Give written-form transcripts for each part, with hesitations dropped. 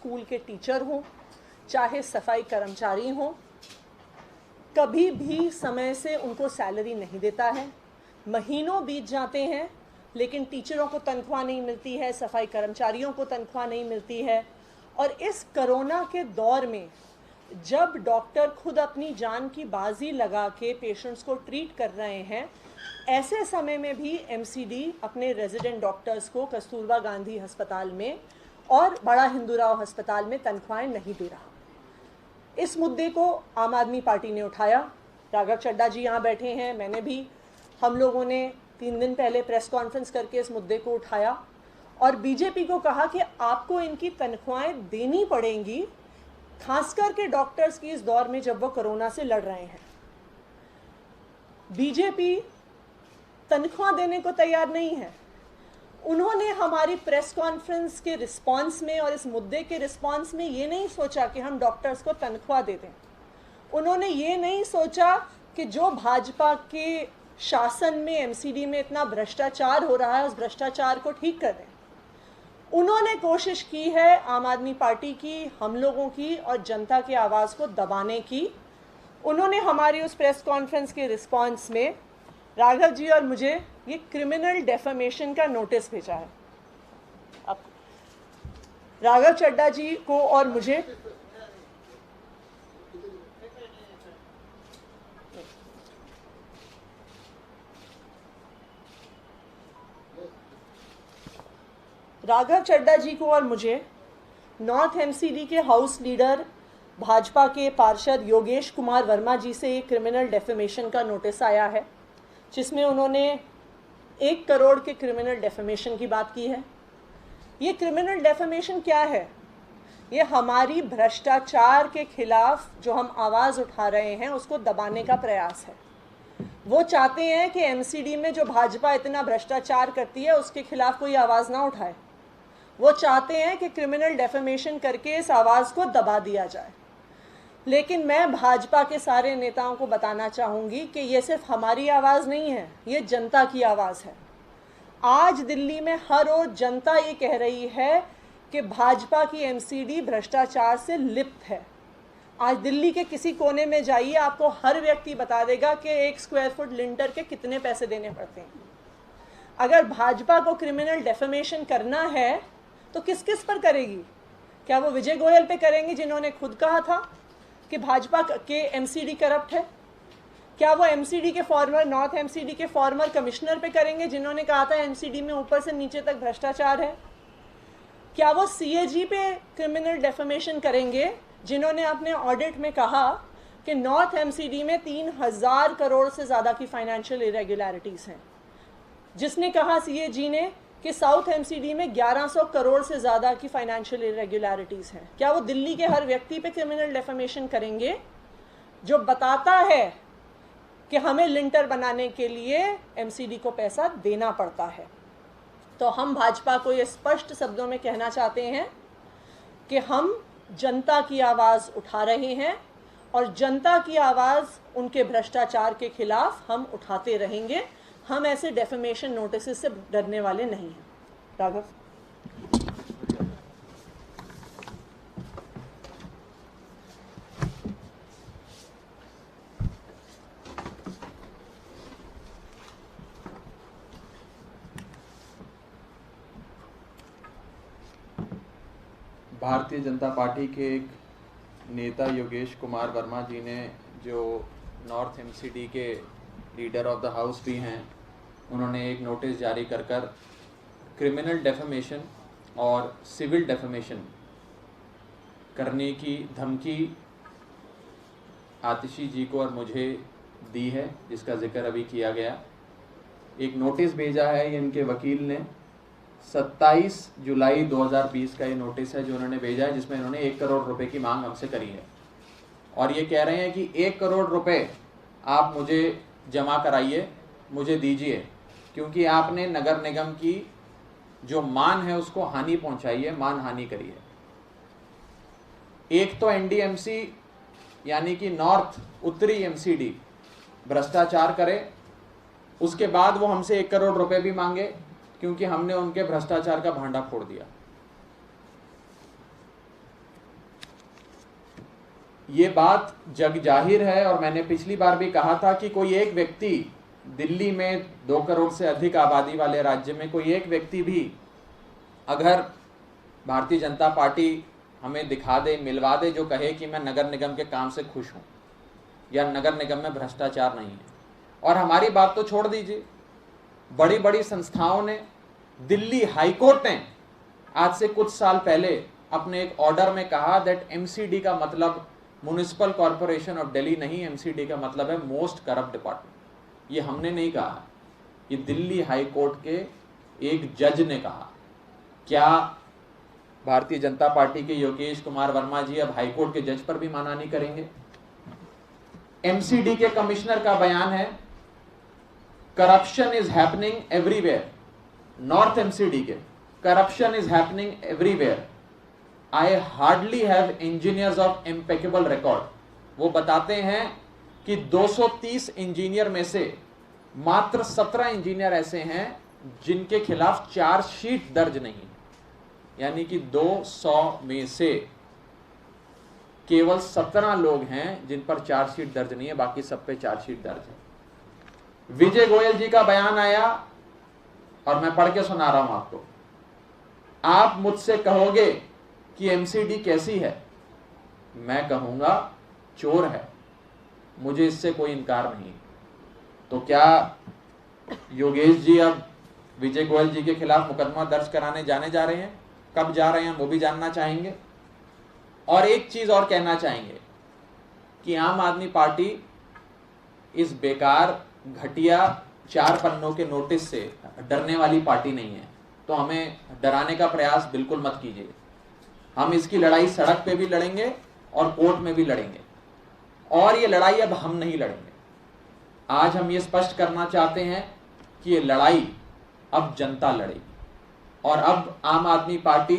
School के teacher हों, चाहे सफाई कर्मचारी हों, कभी भी समय से उनको सैलरी नहीं देता है। महीनों बीत जाते हैं लेकिन टीचरों को तनख्वाह नहीं मिलती है, सफाई कर्मचारियों को तनख्वाह नहीं मिलती है। और इस कोरोना के दौर में जब डॉक्टर खुद अपनी जान की बाजी लगा के पेशेंट्स को ट्रीट कर रहे हैं, ऐसे समय में भी एमसीडी अपने रेजिडेंट डॉक्टर्स को कस्तूरबा गांधी अस्पताल में और बड़ा हिंदूराव अस्पताल में तनख्वाहें नहीं दे रहा। इस मुद्दे को आम आदमी पार्टी ने उठाया। राघव चड्ढा जी यहाँ बैठे हैं, मैंने भी, हम लोगों ने 3 दिन पहले प्रेस कॉन्फ्रेंस करके इस मुद्दे को उठाया और बीजेपी को कहा कि आपको इनकी तनख्वाहें देनी पड़ेंगी, खासकर के डॉक्टर्स की इस दौर में जब वो कोरोना से लड़ रहे हैं। बीजेपी तनख्वाह देने को तैयार नहीं है। उन्होंने हमारी प्रेस कॉन्फ्रेंस के रिस्पांस में और इस मुद्दे के रिस्पांस में ये नहीं सोचा कि हम डॉक्टर्स को तनख्वाह दे दें। उन्होंने ये नहीं सोचा कि जो भाजपा के शासन में एमसीडी में इतना भ्रष्टाचार हो रहा है, उस भ्रष्टाचार को ठीक कर दें। उन्होंने कोशिश की है आम आदमी पार्टी की, हम लोगों की और जनता की आवाज़ को दबाने की। उन्होंने हमारी उस प्रेस कॉन्फ्रेंस के रिस्पांस में राघव जी और मुझे ये क्रिमिनल डेफेमेशन का नोटिस भेजा है। अब राघव चड्ढा जी को और मुझे नॉर्थ एमसीडी के हाउस लीडर भाजपा के पार्षद योगेश कुमार वर्मा जी से एक क्रिमिनल डेफेमेशन का नोटिस आया है, जिसमें उन्होंने 1 करोड़ के क्रिमिनल डेफेमेशन की बात की है। ये क्रिमिनल डेफेमेशन क्या है? ये हमारी भ्रष्टाचार के खिलाफ जो हम आवाज़ उठा रहे हैं उसको दबाने का प्रयास है। वो चाहते हैं कि एमसीडी में जो भाजपा इतना भ्रष्टाचार करती है उसके खिलाफ कोई आवाज़ ना उठाए। वो चाहते हैं कि क्रिमिनल डेफेमेशन करके इस आवाज़ को दबा दिया जाए। लेकिन मैं भाजपा के सारे नेताओं को बताना चाहूँगी कि ये सिर्फ हमारी आवाज़ नहीं है, ये जनता की आवाज़ है। आज दिल्ली में हर रोज जनता ये कह रही है कि भाजपा की एमसीडी भ्रष्टाचार से लिप्त है। आज दिल्ली के किसी कोने में जाइए, आपको हर व्यक्ति बता देगा कि 1 स्क्वायर फुट लिंटर के कितने पैसे देने पड़ते हैं। अगर भाजपा को क्रिमिनल डेफेमेशन करना है तो किस किस पर करेगी? क्या वो विजय गोयल पे करेंगे, जिन्होंने खुद कहा था कि भाजपा के एमसीडी करप्ट है? क्या वो एमसीडी के फॉर्मर, नॉर्थ एमसीडी के फॉर्मर कमिश्नर पे करेंगे, जिन्होंने कहा था एमसीडी में ऊपर से नीचे तक भ्रष्टाचार है? क्या वो सीएजी पे क्रिमिनल डेफेमेशन करेंगे, जिन्होंने अपने ऑडिट में कहा कि नॉर्थ एमसीडी में 3000 करोड़ से ज़्यादा की फाइनेंशियल इरेगुलरिटीज़ हैं, जिसने कहा सीएजी ने कि साउथ एमसीडी में 1100 करोड़ से ज़्यादा की फाइनेंशियल इरेगुलरिटीज़ हैं? क्या वो दिल्ली के हर व्यक्ति पे क्रिमिनल डेफेमेशन करेंगे जो बताता है कि हमें लिंटर बनाने के लिए एमसीडी को पैसा देना पड़ता है? तो हम भाजपा को ये स्पष्ट शब्दों में कहना चाहते हैं कि हम जनता की आवाज़ उठा रहे हैं और जनता की आवाज़ उनके भ्रष्टाचार के खिलाफ हम उठाते रहेंगे। हम ऐसे डेफेमेशन नोटिस से डरने वाले नहीं हैं। राघव। भारतीय जनता पार्टी के एक नेता योगेश कुमार वर्मा जी ने, जो नॉर्थ एमसीडी के लीडर ऑफ द हाउस भी हैं, उन्होंने एक नोटिस जारी कर क्रिमिनल डेफेमेशन और सिविल डेफेमेशन करने की धमकी आतिशी जी को और मुझे दी है, जिसका जिक्र अभी किया गया। एक नोटिस भेजा है ये इनके वकील ने, 27 जुलाई 2020 का ये नोटिस है जो उन्होंने भेजा है, जिसमें इन्होंने 1 करोड़ रुपए की मांग हमसे करी है और ये कह रहे हैं कि 1 करोड़ रुपए आप मुझे जमा कराइए, मुझे दीजिए, क्योंकि आपने नगर निगम की जो मान है उसको हानि पहुंचाई है, मान हानि करी है। एक तो एनडीएमसी यानी कि नॉर्थ उत्तरी एमसीडी भ्रष्टाचार करे, उसके बाद वो हमसे 1 करोड़ रुपए भी मांगे क्योंकि हमने उनके भ्रष्टाचार का भांडा फोड़ दिया। ये बात जग जाहिर है, और मैंने पिछली बार भी कहा था कि कोई एक व्यक्ति दिल्ली में 2 करोड़ से अधिक आबादी वाले राज्य में कोई एक व्यक्ति भी अगर भारतीय जनता पार्टी हमें दिखा दे, मिलवा दे, जो कहे कि मैं नगर निगम के काम से खुश हूं या नगर निगम में भ्रष्टाचार नहीं है। और हमारी बात तो छोड़ दीजिए, बड़ी बड़ी संस्थाओं ने, दिल्ली हाईकोर्ट ने आज से कुछ साल पहले अपने एक ऑर्डर में कहा दैट एमसीडी का मतलब म्युनिसिपल कॉर्पोरेशन ऑफ दिल्ली नहीं, एमसीडी का मतलब है मोस्ट करप्ट डिपार्टमेंट। ये हमने नहीं कहा, ये दिल्ली हाईकोर्ट के एक जज ने कहा। क्या भारतीय जनता पार्टी के योगेश कुमार वर्मा जी अब हाईकोर्ट के जज पर भी मानहानि करेंगे? एमसीडी के कमिश्नर का बयान है, corruption is happening everywhere. North MCD के, corruption is happening everywhere, I hardly have engineers of impeccable record. वो बताते हैं कि 230 इंजीनियर में से मात्र 17 इंजीनियर ऐसे हैं जिनके खिलाफ चार्जशीट दर्ज नहीं है, यानी कि 200 में से केवल 17 लोग हैं जिन पर चार्जशीट दर्ज नहीं है, बाकी सब पे चार्जशीट दर्ज है। विजय गोयल जी का बयान आया और मैं पढ़ के सुना रहा हूं आपको। आप मुझसे कहोगे कि एमसीडी कैसी है, मैं कहूंगा चोर है, मुझे इससे कोई इनकार नहीं। तो क्या योगेश जी अब विजय गोयल जी के खिलाफ मुकदमा दर्ज कराने जाने जा रहे हैं? कब जा रहे हैं वो भी जानना चाहेंगे। और एक चीज और कहना चाहेंगे कि आम आदमी पार्टी इस बेकार घटिया 4 पन्नों के नोटिस से डरने वाली पार्टी नहीं है, तो हमें डराने का प्रयास बिल्कुल मत कीजिए। हम इसकी लड़ाई सड़क पे भी लड़ेंगे और कोर्ट में भी लड़ेंगे, और ये लड़ाई अब हम नहीं लड़ेंगे। आज हम ये स्पष्ट करना चाहते हैं कि ये लड़ाई अब जनता लड़ेगी, और अब आम आदमी पार्टी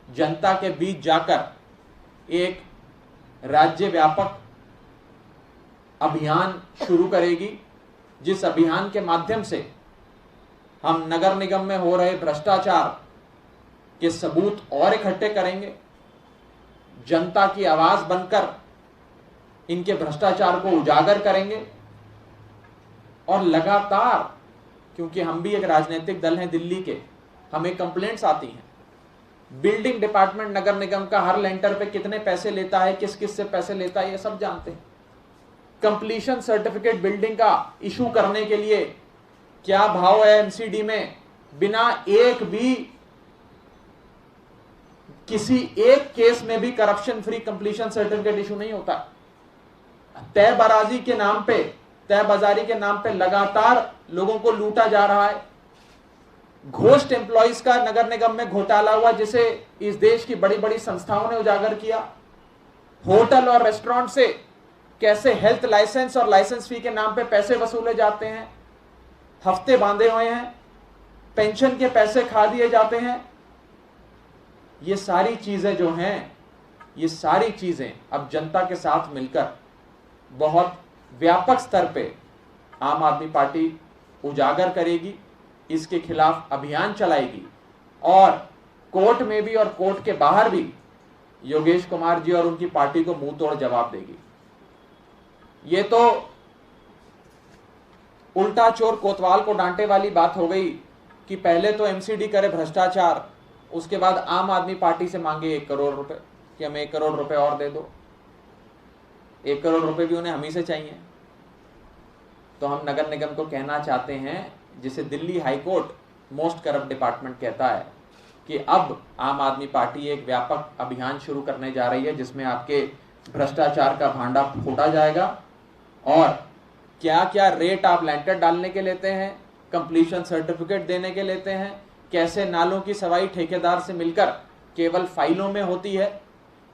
जनता के बीच जाकर एक राज्य व्यापक अभियान शुरू करेगी, जिस अभियान के माध्यम से हम नगर निगम में हो रहे भ्रष्टाचार के सबूत और इकट्ठे करेंगे, जनता की आवाज बनकर इनके भ्रष्टाचार को उजागर करेंगे, और लगातार, क्योंकि हम भी एक राजनीतिक दल हैं दिल्ली के, हमें कंप्लेंट्स आती हैं, बिल्डिंग डिपार्टमेंट नगर निगम का हर लेंटर पे कितने पैसे लेता है, किस किस से पैसे लेता है, ये सब जानते हैं। कंप्लीशन सर्टिफिकेट बिल्डिंग का इशू करने के लिए क्या भाव है एमसीडी में, बिना एक भी किसी एक केस में भी corruption free completion certificate issue नहीं होता। तय बाराजी के नाम पे, तय बाजारी के नाम पे लगातार लोगों को लूटा जा रहा है। घोस्ट एम्प्लॉइज का नगर निगम में घोटाला हुआ, जिसे इस देश की बड़ी बड़ी संस्थाओं ने उजागर किया। होटल और रेस्टोरेंट से कैसे हेल्थ लाइसेंस और लाइसेंस फी के नाम पे पैसे वसूले जाते हैं, हफ्ते बांधे हुए हैं, पेंशन के पैसे खा दिए जाते हैं। ये सारी चीजें जो हैं, ये सारी चीजें अब जनता के साथ मिलकर बहुत व्यापक स्तर पे आम आदमी पार्टी उजागर करेगी, इसके खिलाफ अभियान चलाएगी, और कोर्ट में भी और कोर्ट के बाहर भी योगेश कुमार जी और उनकी पार्टी को मुंह तोड़ जवाब देगी। ये तो उल्टा चोर कोतवाल को डांटे वाली बात हो गई कि पहले तो एमसीडी करे भ्रष्टाचार, उसके बाद आम आदमी पार्टी से मांगे 1 करोड़ रुपए कि हमें 1 करोड़ रुपए और दे दो। 1 करोड़ रुपए भी उन्हें हम ही से चाहिए। तो हम नगर निगम को कहना चाहते हैं, जिसे Delhi high court most corrupt department कहता है, कि अब आम आदमी पार्टी एक व्यापक अभियान शुरू करने जा रही है, जिसमें आपके भ्रष्टाचार का भांडा फोड़ा जाएगा, और क्या क्या रेट आप लेंटर डालने के लेते हैं, कंप्लीशन सर्टिफिकेट देने के लेते हैं, कैसे नालों की सफाई ठेकेदार से मिलकर केवल फाइलों में होती है,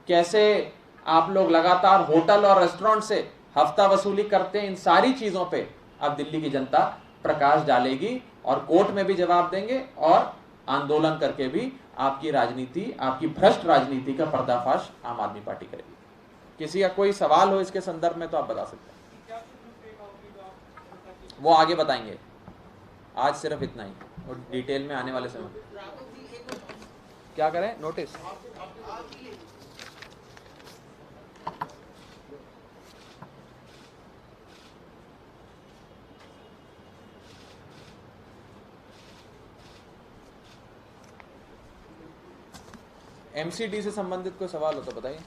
कैसे आप लोग लगातार होटल और रेस्टोरेंट से हफ्ता वसूली करते हैं। इन सारी चीजों पे अब दिल्ली की जनता प्रकाश डालेगी, और कोर्ट में भी जवाब देंगे, और आंदोलन करके भी आपकी राजनीति, आपकी भ्रष्ट राजनीति का पर्दाफाश आम आदमी पार्टी करेगी। किसी का कोई सवाल हो इसके संदर्भ में तो आप बता सकते हैं, वो आगे बताएंगे। आज सिर्फ इतना ही, और डिटेल में आने वाले समय क्या करें। नोटिस एमसीडी से संबंधित कोई सवाल हो तो बताइए।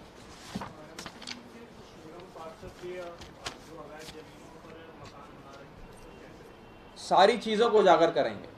सारी चीजों को उजागर करेंगे।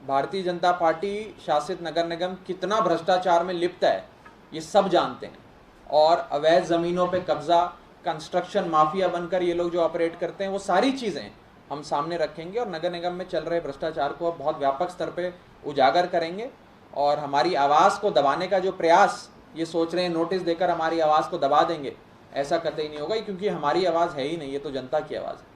भारतीय जनता पार्टी शासित नगर निगम कितना भ्रष्टाचार में लिप्त है ये सब जानते हैं, और अवैध जमीनों पे कब्जा, कंस्ट्रक्शन माफिया बनकर ये लोग जो ऑपरेट करते हैं, वो सारी चीजें हम सामने रखेंगे और नगर निगम में चल रहे भ्रष्टाचार को बहुत व्यापक स्तर पे उजागर करेंगे। और हमारी आवाज़ को दबाने का जो प्रयास ये सोच रहे हैं नोटिस देकर हमारी आवाज़ को दबा देंगे, ऐसा कतई नहीं होगा, क्योंकि हमारी आवाज़ है ही नहीं, ये तो जनता की आवाज़ है।